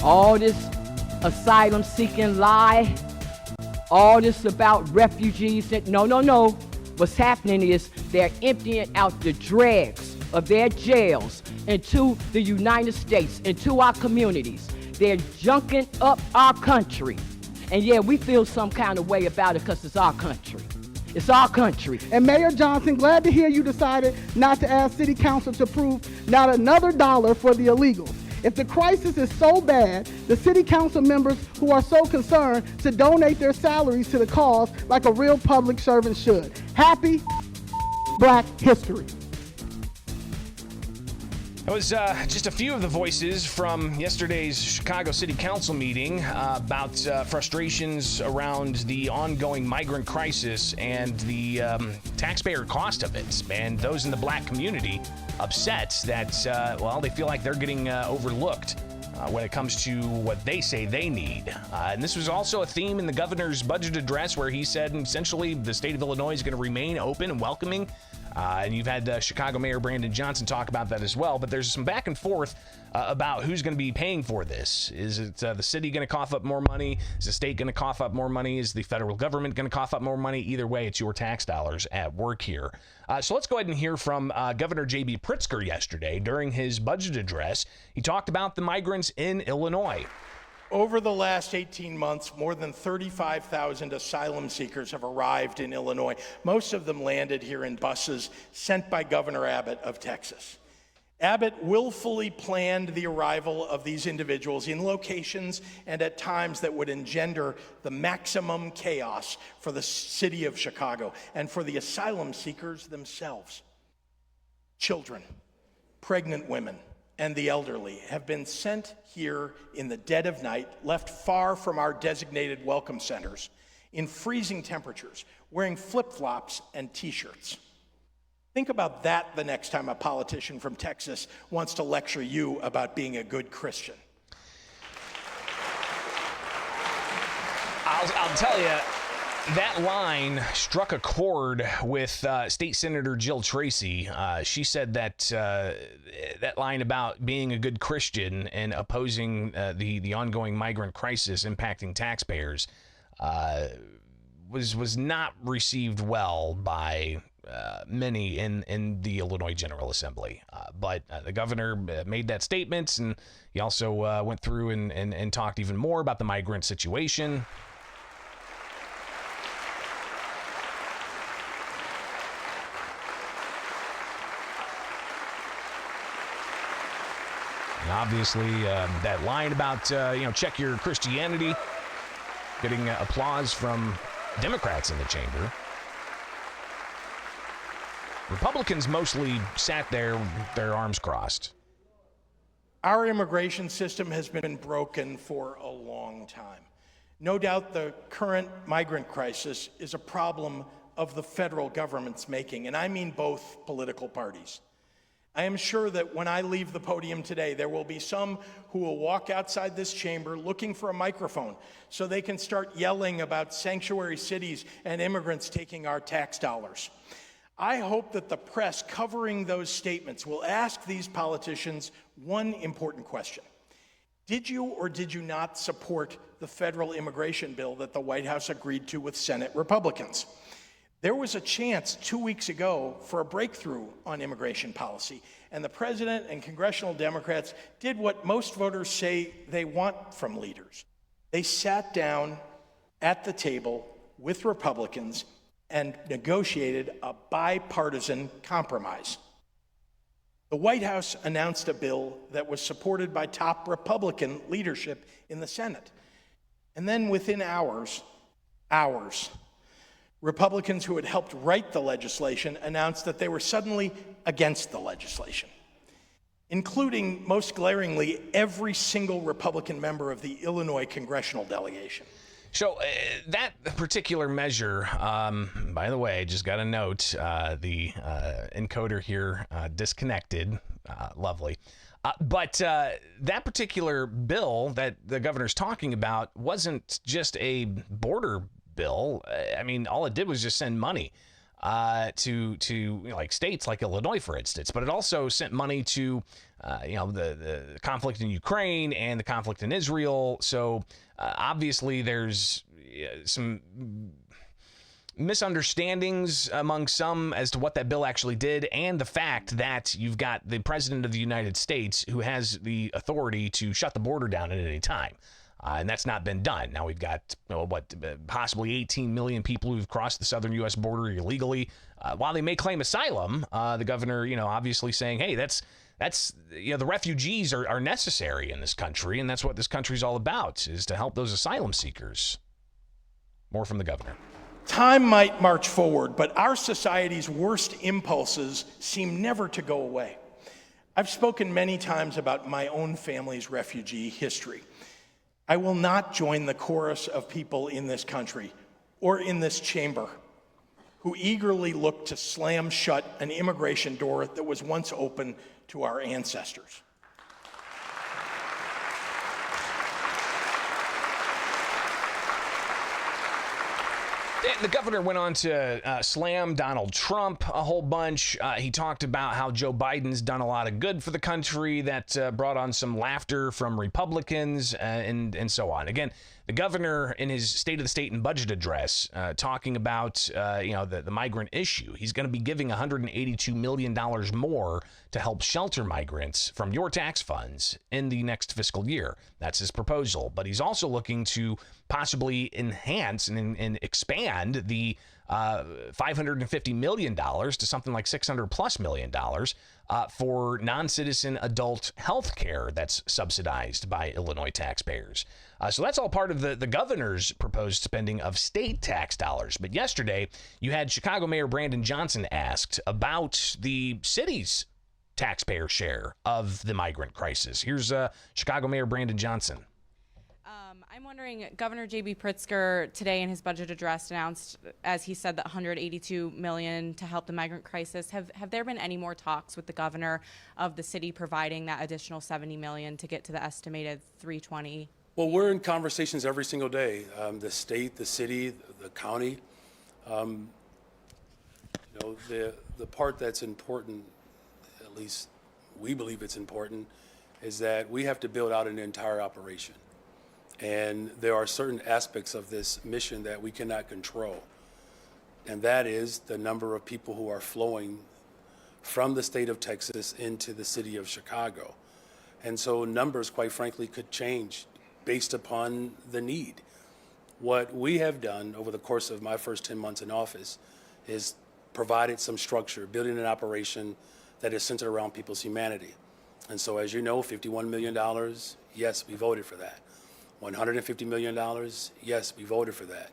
All this asylum seeking lie, all this about refugees, no. What's happening is they're emptying out the dregs of their jails into the United States, into our communities. They're junking up our country. And yeah, we feel some kind of way about it because it's our country. It's our country. And Mayor Johnson, glad to hear you decided not to ask City Council to approve not another dollar for the illegals. If the crisis is so bad, the City Council members who are so concerned should donate their salaries to the cause like a real public servant should. Happy Black History. That was just a few of the voices from yesterday's Chicago City Council meeting about frustrations around the ongoing migrant crisis and the taxpayer cost of it. And those in the Black community upset that, they feel like they're getting overlooked when it comes to what they say they need. And this was also a theme in the governor's budget address where he said essentially the state of Illinois is going to remain open and welcoming. And you've had Chicago Mayor Brandon Johnson talk about that as well. But there's some back and forth about who's going to be paying for this. Is it the city going to cough up more money? Is the state going to cough up more money? Is the federal government going to cough up more money? Either way, it's your tax dollars at work here. So let's go ahead and hear from Governor J.B. Pritzker yesterday during his budget address. He talked about the migrants in Illinois. Over the last 18 months, more than 35,000 asylum seekers have arrived in Illinois. Most of them landed here in buses sent by Governor Abbott of Texas. Abbott willfully planned the arrival of these individuals in locations and at times that would engender the maximum chaos for the city of Chicago and for the asylum seekers themselves. Children, pregnant women, and the elderly have been sent here in the dead of night, left far from our designated welcome centers, in freezing temperatures, wearing flip-flops and t-shirts. Think about that the next time a politician from Texas wants to lecture you about being a good Christian. I'll tell you, that line struck a chord with State Senator Jill Tracy. She said that that line about being a good Christian and opposing the ongoing migrant crisis impacting taxpayers was not received well by many in the Illinois General Assembly. But the governor made that statement, and he also went through and talked even more about the migrant situation. And obviously, that line about, check your Christianity, getting applause from Democrats in the chamber. Republicans mostly sat there with their arms crossed. Our immigration system has been broken for a long time. No doubt the current migrant crisis is a problem of the federal government's making, and I mean both political parties. I am sure that when I leave the podium today, there will be some who will walk outside this chamber looking for a microphone so they can start yelling about sanctuary cities and immigrants taking our tax dollars. I hope that the press covering those statements will ask these politicians one important question. Did you or did you not support the federal immigration bill that the White House agreed to with Senate Republicans? There was a chance 2 weeks ago for a breakthrough on immigration policy, and the president and congressional Democrats did what most voters say they want from leaders. They sat down at the table with Republicans and negotiated a bipartisan compromise. The White House announced a bill that was supported by top Republican leadership in the Senate. And then within hours, Republicans who had helped write the legislation announced that they were suddenly against the legislation, including, most glaringly, every single Republican member of the Illinois congressional delegation. So that particular measure, by the way, just got a note, the encoder here disconnected, lovely. But that particular bill that the governor's talking about wasn't just a border bill. I mean, all it did was just send money. to like states like Illinois, for instance. But it also sent money to the conflict in Ukraine and the conflict in Israel. So obviously there's some misunderstandings among some as to what that bill actually did, and the fact that you've got the president of the United States who has the authority to shut the border down at any time. And that's not been done. Now we've got possibly 18 million people who've crossed the southern U.S. border illegally. While they may claim asylum, the governor, obviously saying, hey, that's the refugees are necessary in this country, and that's what this country's all about, is to help those asylum seekers. More from the governor. Time might march forward, but our society's worst impulses seem never to go away. I've spoken many times about my own family's refugee history. I will not join the chorus of people in this country or in this chamber who eagerly look to slam shut an immigration door that was once open to our ancestors. The governor went on to slam Donald Trump a whole bunch. He talked about how Joe Biden's done a lot of good for the country that brought on some laughter from Republicans and so on. Again, the governor in his State of the State and Budget address talking about the migrant issue. He's going to be giving $182 million more to help shelter migrants from your tax funds in the next fiscal year. That's his proposal. But he's also looking to possibly enhance and expand the $550 million to something like $600+ million for non-citizen adult health care that's subsidized by Illinois taxpayers. So that's all part of the governor's proposed spending of state tax dollars. But yesterday, you had Chicago Mayor Brandon Johnson asked about the city's taxpayer share of the migrant crisis. Here's Chicago Mayor Brandon Johnson. I'm wondering, Governor J.B. Pritzker today in his budget address announced, as he said, that $182 million to help the migrant crisis. Have there been any more talks with the governor of the city providing that additional $70 million to get to the estimated $320? Well, we're in conversations every single day. The state, the city, the county. The part that's important, at least we believe it's important, is that we have to build out an entire operation. And there are certain aspects of this mission that we cannot control. And that is the number of people who are flowing from the state of Texas into the city of Chicago. And so numbers, quite frankly, could change based upon the need. What we have done over the course of my first 10 months in office is provided some structure, building an operation that is centered around people's humanity. And so, as you know, $51 million, yes, we voted for that. $150 million, yes, we voted for that.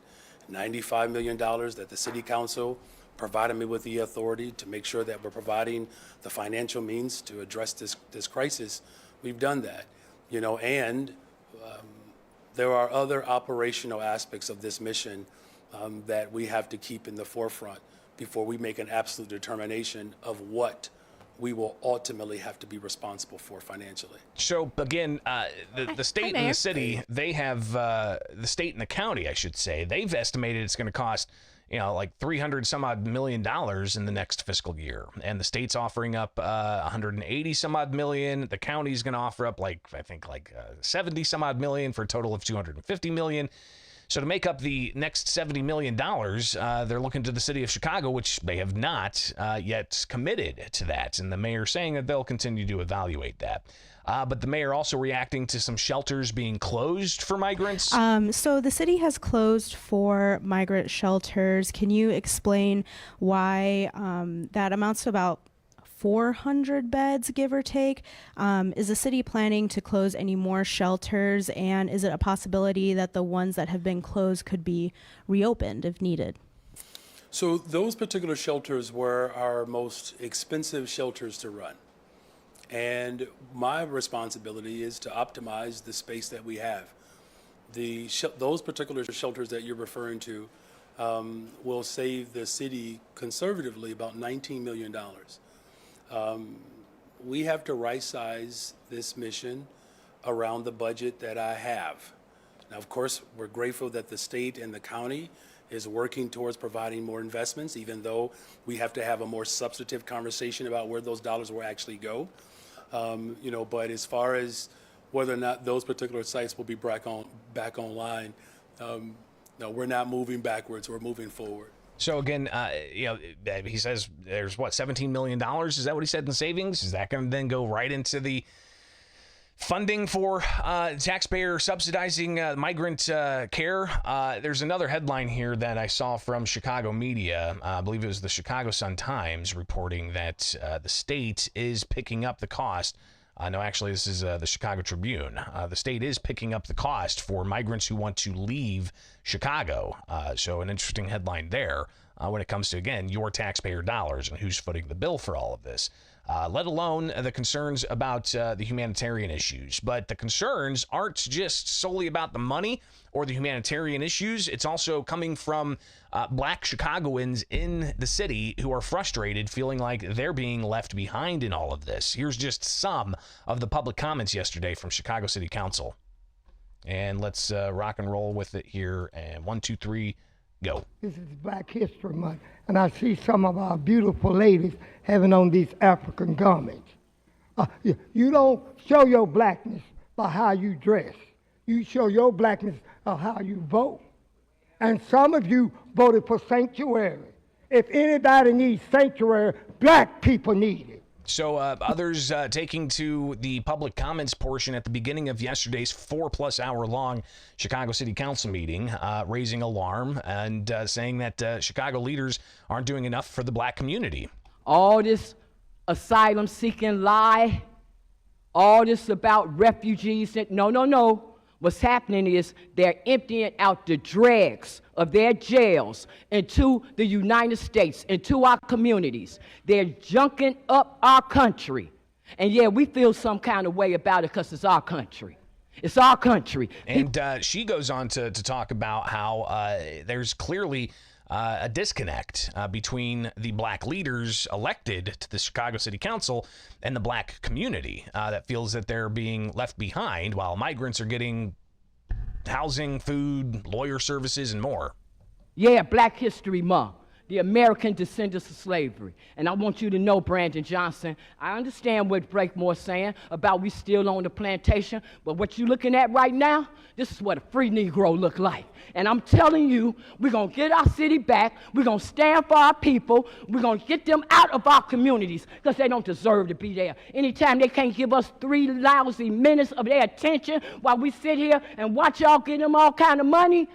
$95 million that the city council provided me with the authority to make sure that we're providing the financial means to address this crisis. We've done that, and there are other operational aspects of this mission that we have to keep in the forefront before we make an absolute determination of what we will ultimately have to be responsible for financially. So again, the state and the city, they have the state and the county, I should say, they've estimated it's going to cost, like $300 some odd million in the next fiscal year, and the state's offering up 180 some odd million. The county's going to offer up like 70 some odd million for a total of 250 million. So to make up the next $70 million, they're looking to the city of Chicago, which they have not yet committed to that. And the mayor saying that they'll continue to evaluate that. But the mayor also reacting to some shelters being closed for migrants. So the city has closed 4 migrant shelters. Can you explain why that amounts to about 400 beds, give or take? Is the city planning to close any more shelters? And is it a possibility that the ones that have been closed could be reopened if needed? So those particular shelters were our most expensive shelters to run. And my responsibility is to optimize the space that we have. Those particular shelters that you're referring to will save the city conservatively about $19 million. We have to right-size this mission around the budget that I have. Now, of course, we're grateful that the state and the county is working towards providing more investments, even though we have to have a more substantive conversation about where those dollars will actually go. But as far as whether or not those particular sites will be back online, no, we're not moving backwards. We're moving forward. So again, he says there's $17 million. Is that what he said in savings? Is that going to then go right into the funding for taxpayer subsidizing migrant care? There's another headline here that I saw from Chicago media. I believe it was the Chicago Sun-Times reporting that the state is picking up the cost. No, actually, this is the Chicago Tribune. The state is picking up the cost for migrants who want to leave Chicago. So an interesting headline there when it comes to, again, your taxpayer dollars and who's footing the bill for all of this. Let alone the concerns about the humanitarian issues. But the concerns aren't just solely about the money or the humanitarian issues. It's also coming from Black Chicagoans in the city who are frustrated, feeling like they're being left behind in all of this. Here's just some of the public comments yesterday from Chicago City Council. And let's rock and roll with it here. And 1, 2, 3, go. This is Black History Month, and I see some of our beautiful ladies having on these African garments. You don't show your blackness by how you dress. You show your blackness by how you vote. And some of you voted for sanctuary. If anybody needs sanctuary, black people need it. So others taking to the public comments portion at the beginning of yesterday's 4+ hour long Chicago City Council meeting, raising alarm and saying that Chicago leaders aren't doing enough for the black community. All this asylum seeking lie, all this about refugees, no. What's happening is they're emptying out the dregs of their jails into the United States, into our communities. They're junking up our country. And yeah, we feel some kind of way about it because it's our country. It's our country. And she goes on to talk about how there's clearly a disconnect between the black leaders elected to the Chicago City Council and the black community that feels that they're being left behind while migrants are getting housing, food, lawyer services, and more. Yeah, Black History Month, the American descendants of slavery. And I want you to know, Brandon Johnson, I understand what Breakmore's saying about we still on the plantation, but what you're looking at right now, this is what a free Negro look like. And I'm telling you, we're going to get our city back. We're going to stand for our people. We're going to get them out of our communities because they don't deserve to be there. Anytime they can't give us 3 lousy minutes of their attention while we sit here and watch y'all get them all kind of money,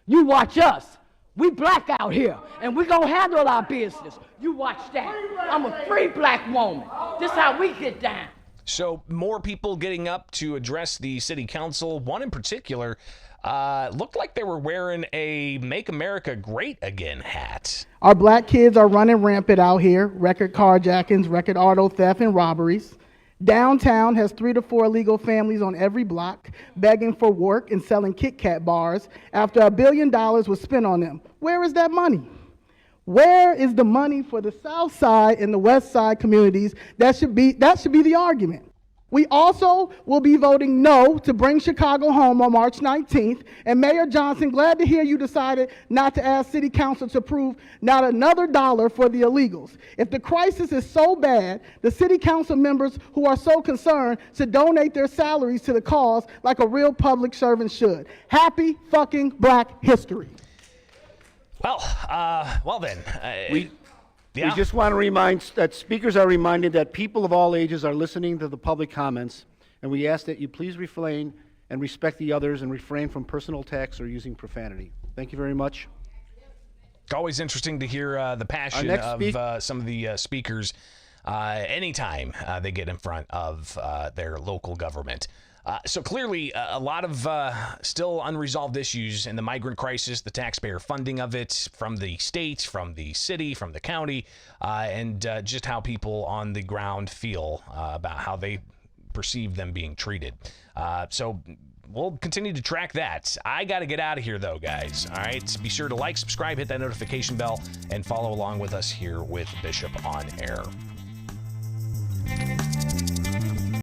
you watch us. We black out here, and we're going to handle our business. You watch that. I'm a free black woman. This is how we get down. So more people getting up to address the city council. One in particular looked like they were wearing a Make America Great Again hat. Our black kids are running rampant out here. Record carjackings, record auto theft, and robberies. Downtown has 3 to 4 illegal families on every block begging for work and selling Kit Kat bars after $1 billion was spent on them. Where is that money? Where is the money for the South Side and the West Side communities? That should be the argument. We also will be voting no to bring Chicago home on March 19th. And Mayor Johnson, glad to hear you decided not to ask City Council to approve not another dollar for the illegals. If the crisis is so bad, the City Council members who are so concerned should donate their salaries to the cause like a real public servant should. Happy fucking Black History. Well then. We just want to remind that speakers are reminded that people of all ages are listening to the public comments, and we ask that you please refrain and respect the others and refrain from personal attacks or using profanity. Thank you very much. Always interesting to hear the passion of some of the speakers anytime they get in front of their local government. So clearly a lot of still unresolved issues in the migrant crisis, the taxpayer funding of it from the state, from the city, from the county, and just how people on the ground feel about how they perceive them being treated. So we'll continue to track that. I got to get out of here, though, guys. All right. Be sure to like, subscribe, hit that notification bell, and follow along with us here with Bishop on Air.